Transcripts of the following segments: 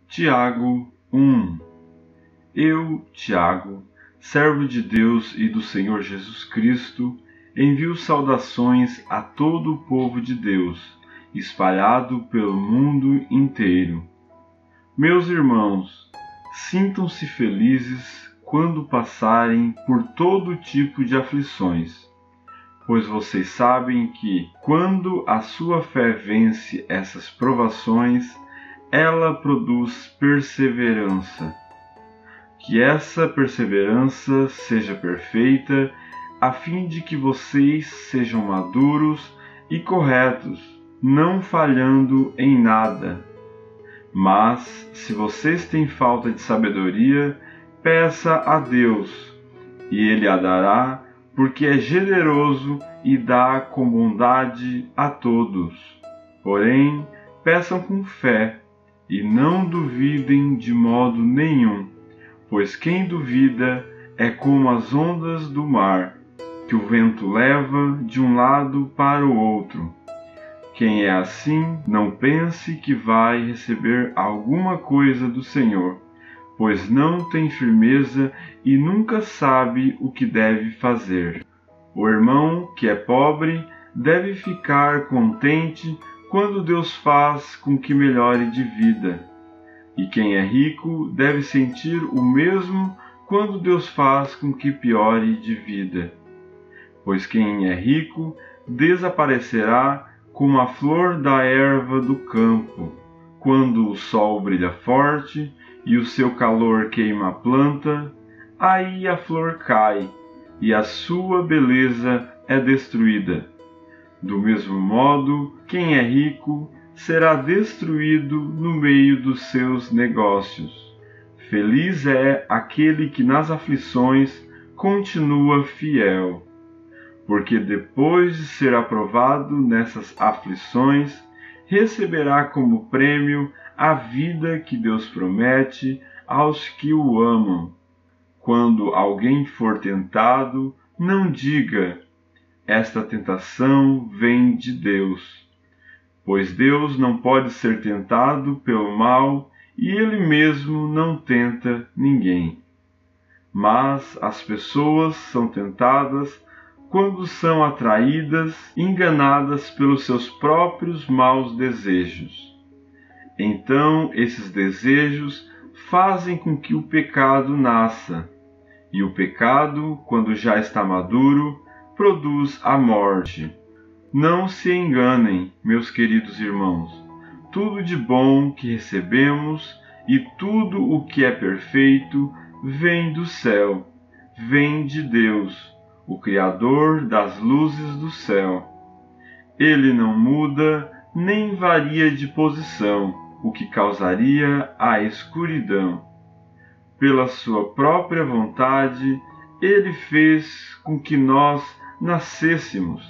Tiago 1. Eu, Tiago, servo de Deus e do Senhor Jesus Cristo, envio saudações a todo o povo de Deus, espalhado pelo mundo inteiro. Meus irmãos, sintam-se felizes quando passarem por todo tipo de aflições, pois vocês sabem que, quando a sua fé vence essas provações, ela produz perseverança. Que essa perseverança seja perfeita, a fim de que vocês sejam maduros e corretos, não falhando em nada. Mas, se vocês têm falta de sabedoria, peça a Deus, e Ele a dará, porque é generoso e dá com bondade a todos. Porém, peçam com fé, e não duvidem de modo nenhum, pois quem duvida é como as ondas do mar, que o vento leva de um lado para o outro. Quem é assim, não pense que vai receber alguma coisa do Senhor, pois não tem firmeza e nunca sabe o que deve fazer. O irmão que é pobre deve ficar contente quando Deus faz com que melhore de vida. E quem é rico deve sentir o mesmo quando Deus faz com que piore de vida. Pois quem é rico desaparecerá como a flor da erva do campo. Quando o sol brilha forte e o seu calor queima a planta, aí a flor cai e a sua beleza é destruída. Do mesmo modo, quem é rico será destruído no meio dos seus negócios. Feliz é aquele que nas aflições continua fiel, porque depois de ser aprovado nessas aflições, receberá como prêmio a vida que Deus promete aos que o amam. Quando alguém for tentado, não diga: esta tentação vem de Deus, pois Deus não pode ser tentado pelo mal e Ele mesmo não tenta ninguém. Mas as pessoas são tentadas quando são atraídas, enganadas pelos seus próprios maus desejos. Então esses desejos fazem com que o pecado nasça, e o pecado, quando já está maduro, produz a morte. Não se enganem, meus queridos irmãos. Tudo de bom que recebemos e tudo o que é perfeito vem do céu, vem de Deus, o Criador das luzes do céu. Ele não muda nem varia de posição, o que causaria a escuridão. Pela sua própria vontade, Ele fez com que nós nascêssemos,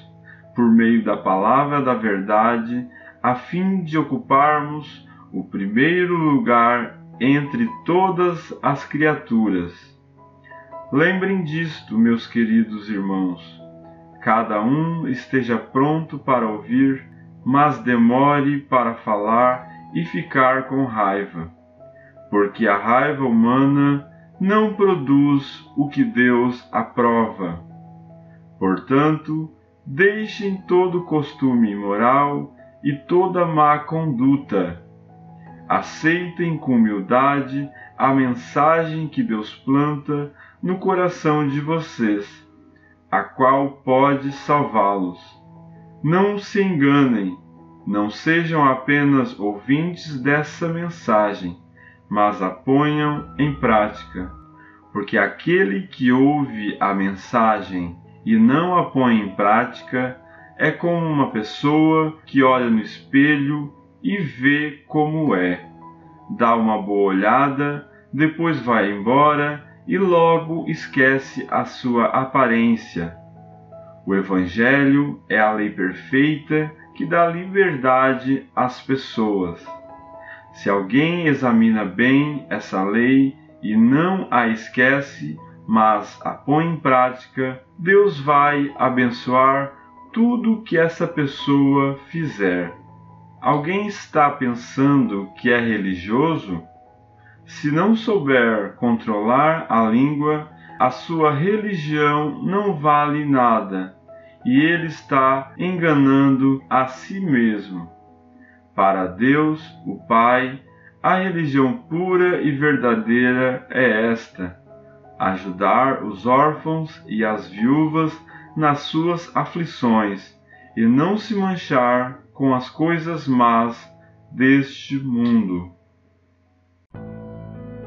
por meio da palavra da verdade, a fim de ocuparmos o primeiro lugar entre todas as criaturas. Lembrem disto, meus queridos irmãos. Cada um esteja pronto para ouvir, mas demore para falar e ficar com raiva, porque a raiva humana não produz o que Deus aprova. Portanto, deixem todo costume imoral e toda má conduta. Aceitem com humildade a mensagem que Deus planta no coração de vocês, a qual pode salvá-los. Não se enganem, não sejam apenas ouvintes dessa mensagem, mas a ponham em prática, porque aquele que ouve a mensagem e não a põe em prática é como uma pessoa que olha no espelho e vê como é. Dá uma boa olhada, depois vai embora e logo esquece a sua aparência. O Evangelho é a lei perfeita que dá liberdade às pessoas. Se alguém examina bem essa lei e não a esquece, mas a põe em prática, Deus vai abençoar tudo que essa pessoa fizer. Alguém está pensando que é religioso? Se não souber controlar a língua, a sua religião não vale nada, e ele está enganando a si mesmo. Para Deus, o Pai, a religião pura e verdadeira é esta: ajudar os órfãos e as viúvas nas suas aflições, e não se manchar com as coisas más deste mundo.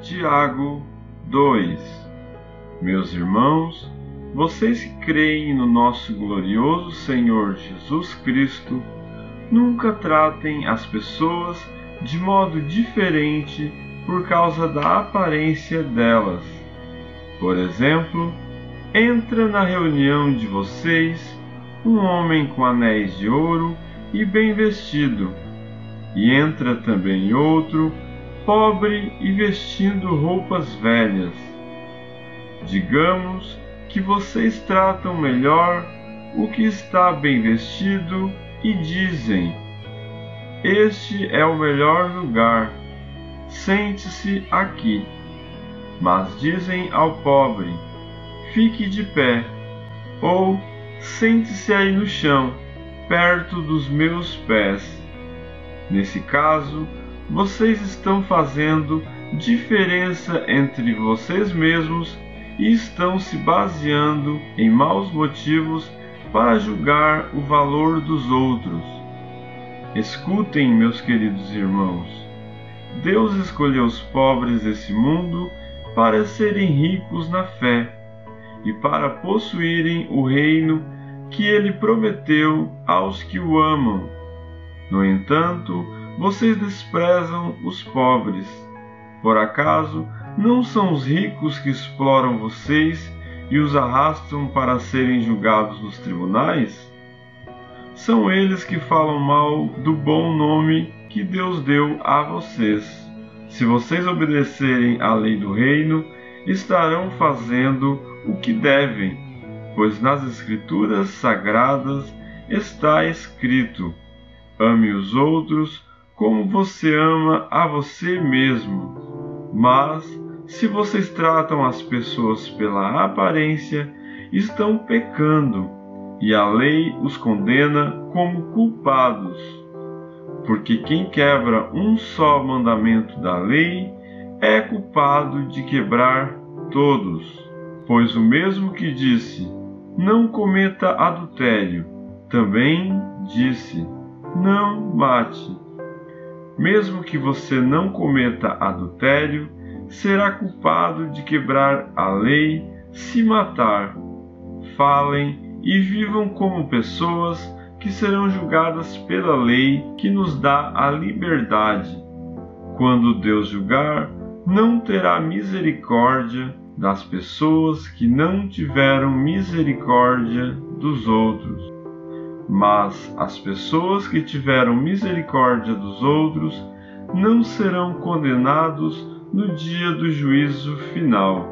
Tiago 2. Meus irmãos, vocês que creem no nosso glorioso Senhor Jesus Cristo, nunca tratem as pessoas de modo diferente por causa da aparência delas. Por exemplo, entra na reunião de vocês um homem com anéis de ouro e bem vestido, e entra também outro, pobre e vestindo roupas velhas. Digamos que vocês tratam melhor o que está bem vestido e dizem: este é o melhor lugar, sente-se aqui. Mas dizem ao pobre: fique de pé, ou sente-se aí no chão, perto dos meus pés. Nesse caso, vocês estão fazendo diferença entre vocês mesmos e estão se baseando em maus motivos para julgar o valor dos outros. Escutem, meus queridos irmãos. Deus escolheu os pobres desse mundo para serem ricos na fé e para possuírem o reino que Ele prometeu aos que o amam. No entanto, vocês desprezam os pobres. Por acaso, não são os ricos que exploram vocês e os arrastam para serem julgados nos tribunais? São eles que falam mal do bom nome que Deus deu a vocês. Se vocês obedecerem à lei do reino, estarão fazendo o que devem, pois nas Escrituras Sagradas está escrito: ame os outros como você ama a você mesmo. Mas, se vocês tratam as pessoas pela aparência, estão pecando, e a lei os condena como culpados. Porque quem quebra um só mandamento da lei é culpado de quebrar todos. Pois o mesmo que disse: não cometa adultério, também disse: não mate. Mesmo que você não cometa adultério, será culpado de quebrar a lei se matar. Falem e vivam como pessoas que serão julgadas pela lei que nos dá a liberdade. Quando Deus julgar, não terá misericórdia das pessoas que não tiveram misericórdia dos outros. Mas as pessoas que tiveram misericórdia dos outros não serão condenados no dia do juízo final.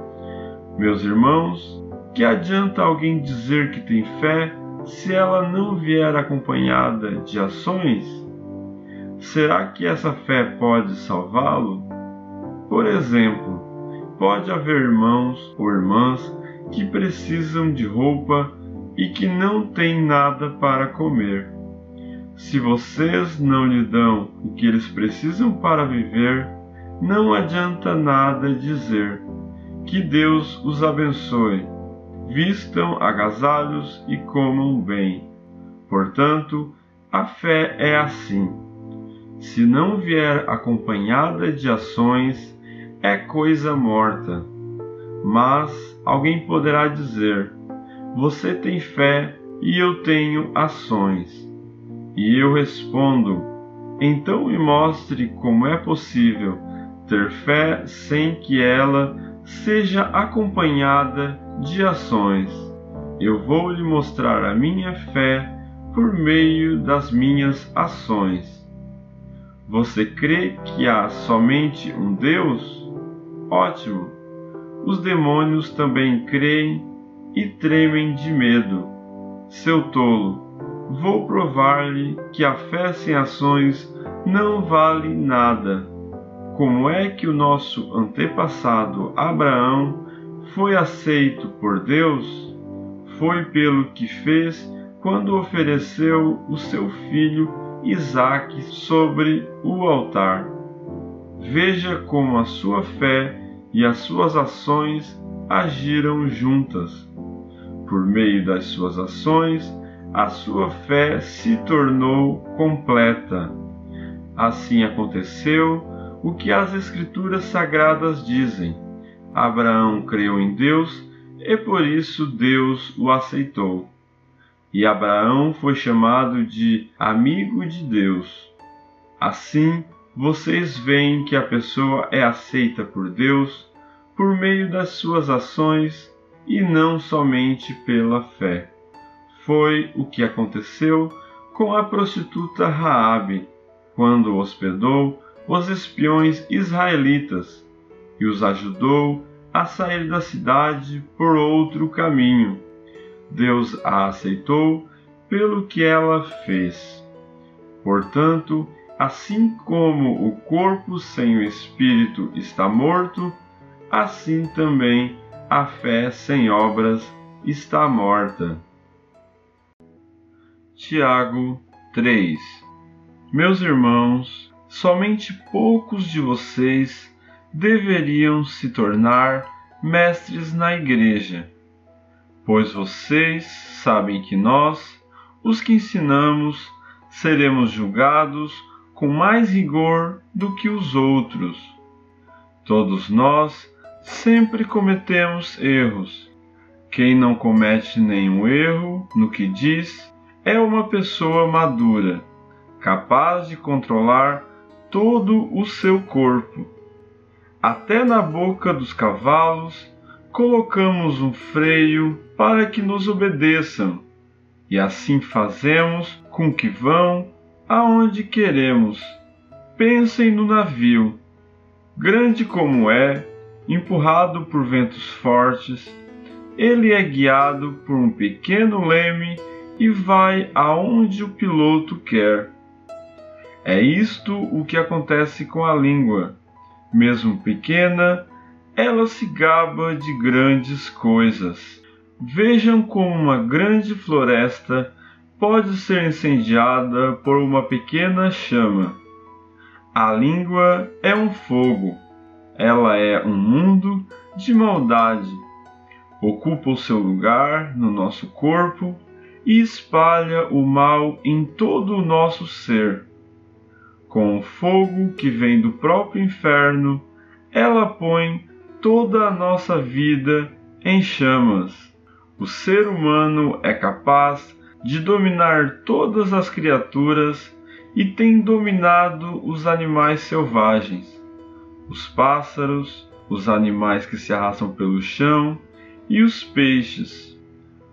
Meus irmãos, que adianta alguém dizer que tem fé se ela não vier acompanhada de ações? Será que essa fé pode salvá-lo? Por exemplo, pode haver irmãos ou irmãs que precisam de roupa e que não têm nada para comer. Se vocês não lhe dão o que eles precisam para viver, não adianta nada dizer: que Deus os abençoe. Vistam agasalhos e comam bem. Portanto, a fé é assim. Se não vier acompanhada de ações, é coisa morta. Mas alguém poderá dizer: você tem fé e eu tenho ações. E eu respondo: então me mostre como é possível ter fé sem que ela seja acompanhada de ações. Eu vou lhe mostrar a minha fé por meio das minhas ações. Você crê que há somente um Deus? Ótimo! Os demônios também creem e tremem de medo. Seu tolo, vou provar-lhe que a fé sem ações não vale nada. como é que o nosso antepassado Abraão foi aceito por Deus? Foi pelo que fez quando ofereceu o seu filho Isaque sobre o altar. Veja como a sua fé e as suas ações agiram juntas. Por meio das suas ações, a sua fé se tornou completa. Assim aconteceu o que as Escrituras Sagradas dizem: Abraão creu em Deus e por isso Deus o aceitou. E Abraão foi chamado de amigo de Deus. Assim, vocês veem que a pessoa é aceita por Deus por meio das suas ações e não somente pela fé. Foi o que aconteceu com a prostituta Raabe, quando hospedou os espiões israelitas e os ajudou a sair da cidade por outro caminho. Deus a aceitou pelo que ela fez. Portanto, assim como o corpo sem o espírito está morto, assim também a fé sem obras está morta. Tiago 3. Meus irmãos, somente poucos de vocês deveriam se tornar mestres na igreja, pois vocês sabem que nós, os que ensinamos, seremos julgados com mais rigor do que os outros. Todos nós sempre cometemos erros. Quem não comete nenhum erro no que diz é uma pessoa madura, capaz de controlar todo o seu corpo. Até na boca dos cavalos colocamos um freio para que nos obedeçam, e assim fazemos com que vão aonde queremos. Pensem no navio, grande como é, empurrado por ventos fortes, ele é guiado por um pequeno leme e vai aonde o piloto quer. É isto o que acontece com a língua. Mesmo pequena, ela se gaba de grandes coisas. Vejam como uma grande floresta pode ser incendiada por uma pequena chama. A língua é um fogo. Ela é um mundo de maldade. Ocupa o seu lugar no nosso corpo e espalha o mal em todo o nosso ser. Com o fogo que vem do próprio inferno, ela põe toda a nossa vida em chamas. O ser humano é capaz de dominar todas as criaturas e tem dominado os animais selvagens, os pássaros, os animais que se arrastam pelo chão e os peixes.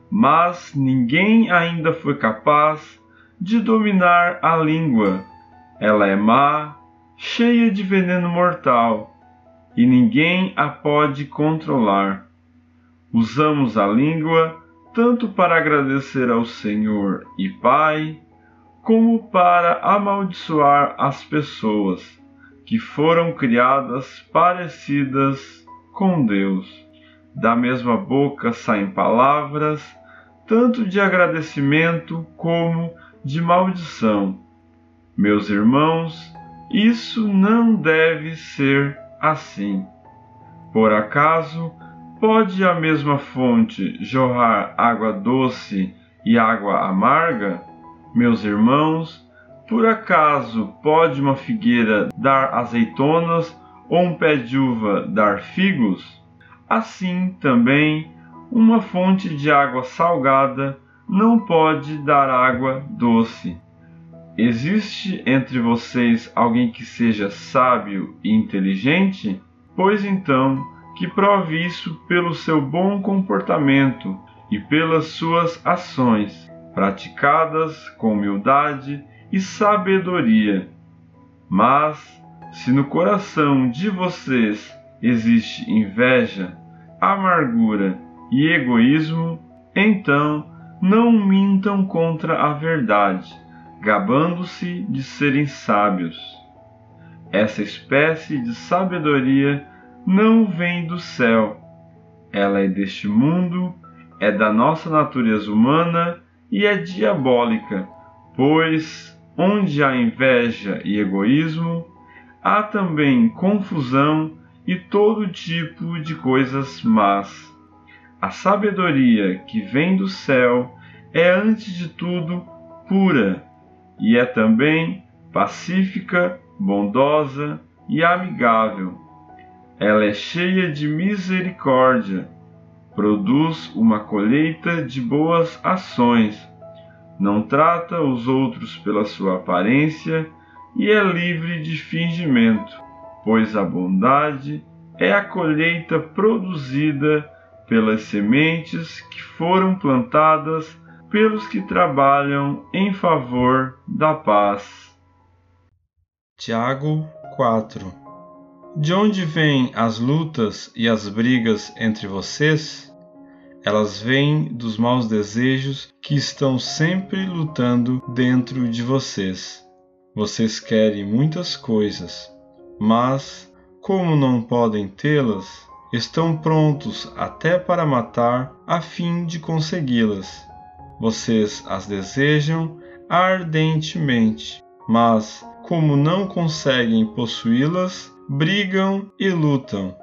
Mas ninguém ainda foi capaz de dominar a língua. Ela é má, cheia de veneno mortal, e ninguém a pode controlar. Usamos a língua tanto para agradecer ao Senhor e Pai, como para amaldiçoar as pessoas que foram criadas parecidas com Deus. Da mesma boca saem palavras, tanto de agradecimento como de maldição. Meus irmãos, isso não deve ser assim. Por acaso, pode a mesma fonte jorrar água doce e água amarga? Meus irmãos, por acaso pode uma figueira dar azeitonas ou um pé de uva dar figos? Assim também, uma fonte de água salgada não pode dar água doce. Existe entre vocês alguém que seja sábio e inteligente? Pois então, que prove isso pelo seu bom comportamento e pelas suas ações, praticadas com humildade e sabedoria. Mas, se no coração de vocês existe inveja, amargura e egoísmo, então não mintam contra a verdade, gabando-se de serem sábios. Essa espécie de sabedoria não vem do céu. Ela é deste mundo, é da nossa natureza humana e é diabólica, pois onde há inveja e egoísmo, há também confusão e todo tipo de coisas más. A sabedoria que vem do céu é, antes de tudo, pura e é também pacífica, bondosa e amigável. Ela é cheia de misericórdia, produz uma colheita de boas ações, não trata os outros pela sua aparência e é livre de fingimento, pois a bondade é a colheita produzida pelas sementes que foram plantadas pelos que trabalham em favor da paz. Tiago 4. De onde vêm as lutas e as brigas entre vocês? Elas vêm dos maus desejos que estão sempre lutando dentro de vocês. Vocês querem muitas coisas, mas, como não podem tê-las, estão prontos até para matar a fim de consegui-las. Vocês as desejam ardentemente, mas, como não conseguem possuí-las, brigam e lutam.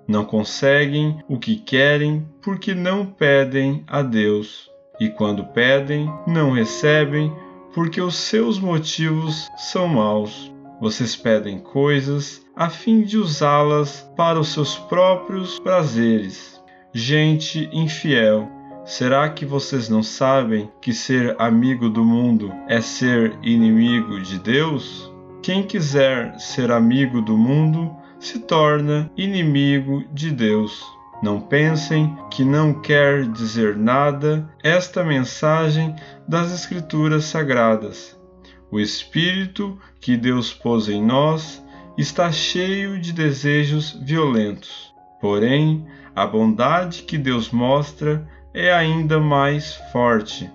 Não conseguem o que querem porque não pedem a Deus. E quando pedem, não recebem porque os seus motivos são maus. Vocês pedem coisas a fim de usá-las para os seus próprios prazeres. Gente infiel, será que vocês não sabem que ser amigo do mundo é ser inimigo de Deus? Quem quiser ser amigo do mundo se torna inimigo de Deus. Não pensem que não quer dizer nada esta mensagem das Escrituras Sagradas. O Espírito que Deus pôs em nós está cheio de desejos violentos. Porém, a bondade que Deus mostra é ainda mais forte,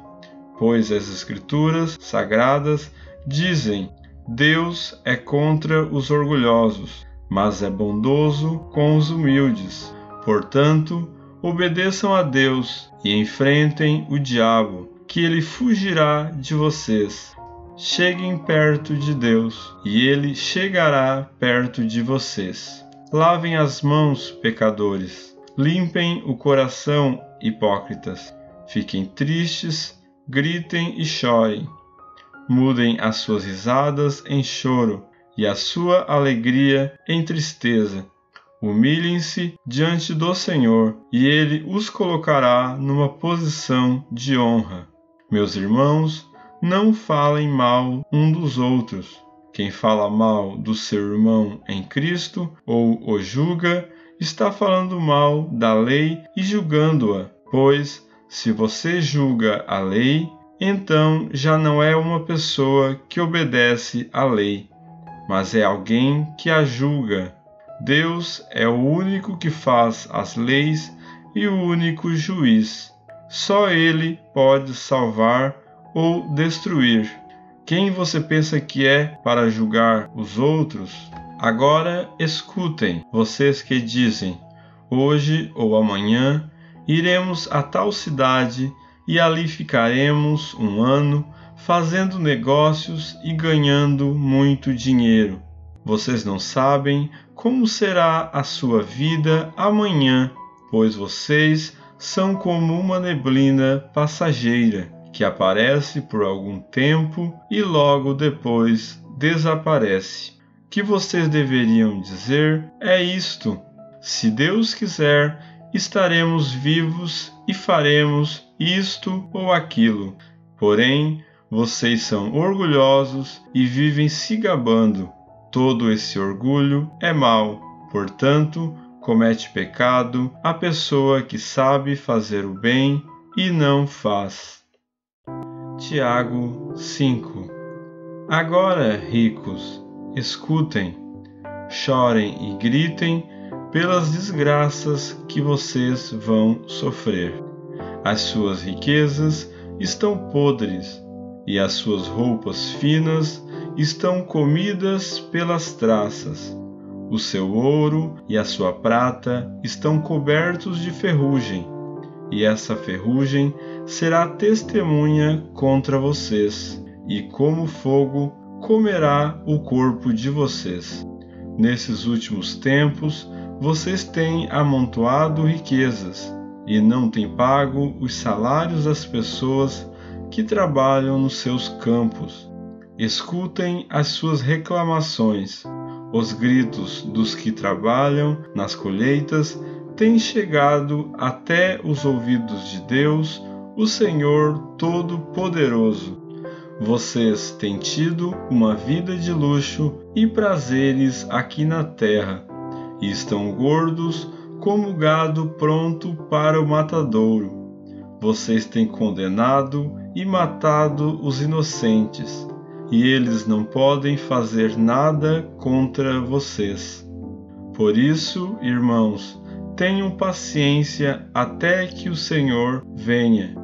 pois as Escrituras Sagradas dizem: Deus é contra os orgulhosos, mas é bondoso com os humildes. Portanto, obedeçam a Deus e enfrentem o diabo, que ele fugirá de vocês. Cheguem perto de Deus, e ele chegará perto de vocês. Lavem as mãos, pecadores. Limpem o coração, hipócritas. Fiquem tristes, gritem e chorem. Mudem as suas risadas em choro e a sua alegria em tristeza. Humilhem-se diante do Senhor, e Ele os colocará numa posição de honra. Meus irmãos, não falem mal um dos outros. Quem fala mal do seu irmão em Cristo ou o julga, está falando mal da lei e julgando-a, pois, se você julga a lei, então já não é uma pessoa que obedece à lei, mas é alguém que a julga. Deus é o único que faz as leis e o único juiz. Só Ele pode salvar ou destruir. Quem você pensa que é para julgar os outros? Agora escutem, vocês que dizem: hoje ou amanhã iremos a tal cidade e ali ficaremos um ano fazendo negócios e ganhando muito dinheiro. Vocês não sabem como será a sua vida amanhã, pois vocês são como uma neblina passageira, que aparece por algum tempo e logo depois desaparece. O que vocês deveriam dizer é isto: se Deus quiser, estaremos vivos e faremos isto ou aquilo. Porém, vocês são orgulhosos e vivem se gabando. Todo esse orgulho é mau, portanto, comete pecado a pessoa que sabe fazer o bem e não faz. Tiago 5. Agora, ricos, escutem, chorem e gritem pelas desgraças que vocês vão sofrer. As suas riquezas estão podres, e as suas roupas finas estão comidas pelas traças. O seu ouro e a sua prata estão cobertos de ferrugem, e essa ferrugem será testemunha contra vocês, e como fogo comerá o corpo de vocês. Nesses últimos tempos, vocês têm amontoado riquezas, e não têm pago os salários das pessoas que trabalham nos seus campos. Escutem as suas reclamações. Os gritos dos que trabalham nas colheitas têm chegado até os ouvidos de Deus, o Senhor Todo-Poderoso. Vocês têm tido uma vida de luxo e prazeres aqui na terra, e estão gordos como gado pronto para o matadouro. Vocês têm condenado e matado os inocentes, e eles não podem fazer nada contra vocês. Por isso, irmãos, tenham paciência até que o Senhor venha.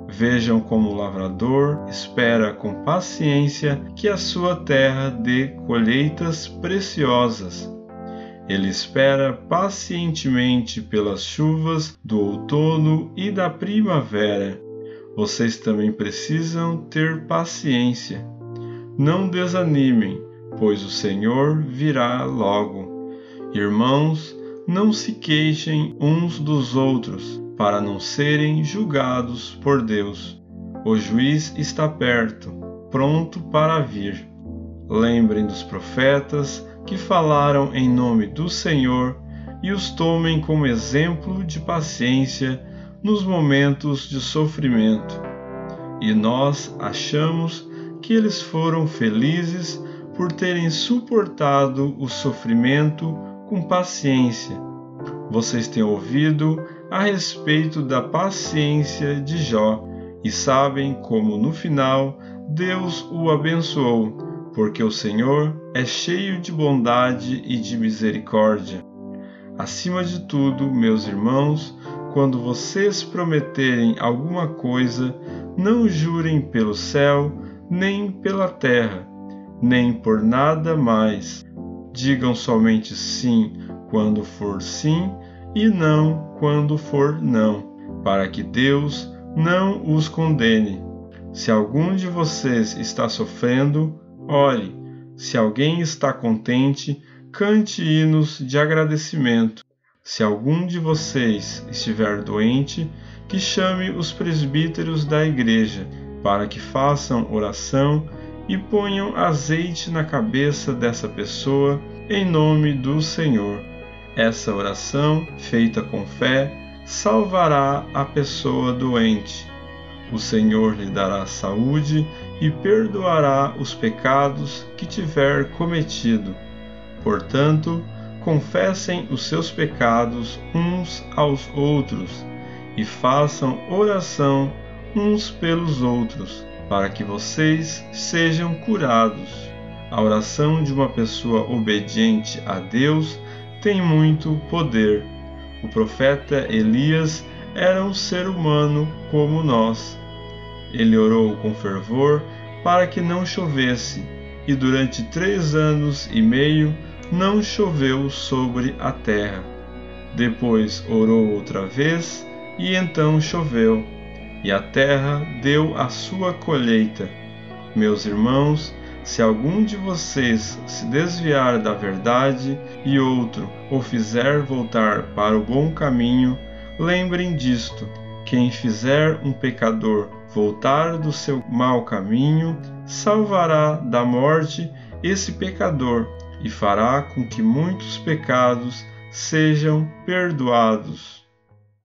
Vejam como o lavrador espera com paciência que a sua terra dê colheitas preciosas. Ele espera pacientemente pelas chuvas do outono e da primavera. Vocês também precisam ter paciência. Não desanimem, pois o Senhor virá logo. Irmãos, não se queixem uns dos outros, para não serem julgados por Deus. O juiz está perto, pronto para vir. Lembrem dos profetas que falaram em nome do Senhor e os tomem como exemplo de paciência nos momentos de sofrimento. E nós achamos que eles foram felizes por terem suportado o sofrimento com paciência. Vocês têm ouvido a respeito da paciência de Jó e sabem como no final Deus o abençoou, porque o Senhor é cheio de bondade e de misericórdia. Acima de tudo, meus irmãos, quando vocês prometerem alguma coisa, não jurem pelo céu, nem pela terra, nem por nada mais. Digam somente sim quando for sim e não quando for não, para que Deus não os condene. Se algum de vocês está sofrendo, ore. Se alguém está contente, cante hinos de agradecimento. Se algum de vocês estiver doente, que chame os presbíteros da igreja, para que façam oração e ponham azeite na cabeça dessa pessoa em nome do Senhor. Essa oração, feita com fé, salvará a pessoa doente. O Senhor lhe dará saúde e perdoará os pecados que tiver cometido. Portanto, confessem os seus pecados uns aos outros e façam oração uns pelos outros, para que vocês sejam curados. A oração de uma pessoa obediente a Deus tem muito poder. O profeta Elias era um ser humano como nós. Ele orou com fervor para que não chovesse, e durante 3 anos e meio não choveu sobre a terra. Depois orou outra vez, e então choveu, e a terra deu a sua colheita. Meus irmãos, se algum de vocês se desviar da verdade e outro o fizer voltar para o bom caminho, lembrem disto: quem fizer um pecador voltar do seu mau caminho, salvará da morte esse pecador e fará com que muitos pecados sejam perdoados.